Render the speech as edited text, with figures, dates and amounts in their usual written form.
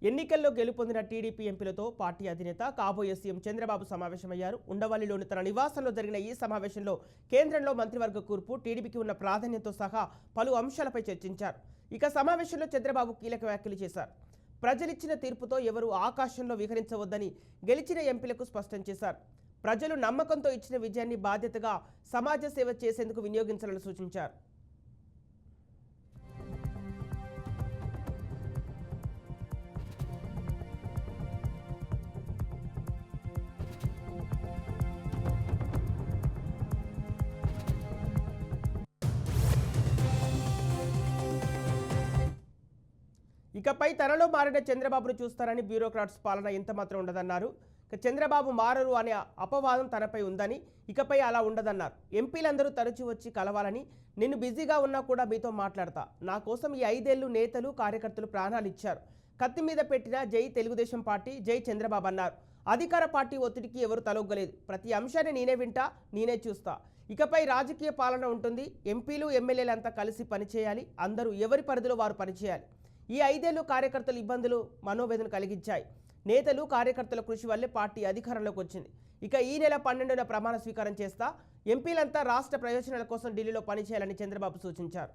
ఎన్నికల్లో గెలుపొందిన TDP ఎంపీలతో party అధినేత కాబోయే సీఎం చంద్రబాబు సమావేశమయ్యారు. ఉండవల్లిలోని తన నివాసంలో జరిగిన ఈ సమావేశంలో కేంద్రంలో మంత్రివర్గ కూర్పు, టీడీపీకి ఉన్న ప్రాధాన్యతతో సహా పలు అంశాలపై చర్చించారు. ఇక సమావేశంలో చంద్రబాబు కీలక వ్యాఖ్యలు చేశారు. ప్రజలిచ్చిన తీర్పుతో ఎవరు ఆకాశంలో విహరించవద్దని గెలిచిన ఎంపీలకు స్పష్టం చేశారు. ప్రజలు నమ్మకంతో ఇచ్చిన విజయాన్ని బాధ్యతగా సమాజ సేవ చేసేందుకు వినియోగించాలని సూచించారు. ఇకపై తనలో మారిన చంద్రబాబును చూస్తారని బ్యూరోక్రాట్స్ పాలన ఎంతమాత్రం ఉండదన్నారు. చంద్రబాబు మారరు అనే అపవాదం తనపై ఉందని, ఇకపై అలా ఉండదన్నారు. ఎంపీలందరూ తరచూ వచ్చి కలవాలని, నేను బిజీగా ఉన్నా కూడా మీతో మాట్లాడతా. నా కోసం ఈ 5 ఏళ్లు నేతలు కార్యకర్తలు ప్రాణాలు ఇచ్చారు. కత్తి మీద పెట్టిన జై తెలుగుదేశం పార్టీ, జై చంద్రబాబు అన్నారు. అధికార పార్టీ ఒత్తిడికి ఎవరు తలొగ్గలేదు. ప్రతి అంశాన్ని నేనే వింటా, నేనే చూస్తా. ఇకపై రాజకీయ పాలన ఉంటుంది. ఎంపీలు ఎమ్మెల్యేలంతా కలిసి పనిచేయాలి. అందరూ ఎవరి పరిధిలో వారు పనిచేయాలి. ఈ 5 ఏళ్లు కార్యకర్తలు ఇబ్బందులు, మనోవేదన కలిగించాయి. నేతలు కార్యకర్తల కృషి వల్లే పార్టీ అధికారంలోకి వచ్చింది. ఇక ఈ నెల 12న ప్రమాణ స్వీకారం చేస్తా. ఎంపీలంతా రాష్ట్ర ప్రయోజనాల కోసం ఢిల్లీలో పనిచేయాలని చంద్రబాబు సూచించారు.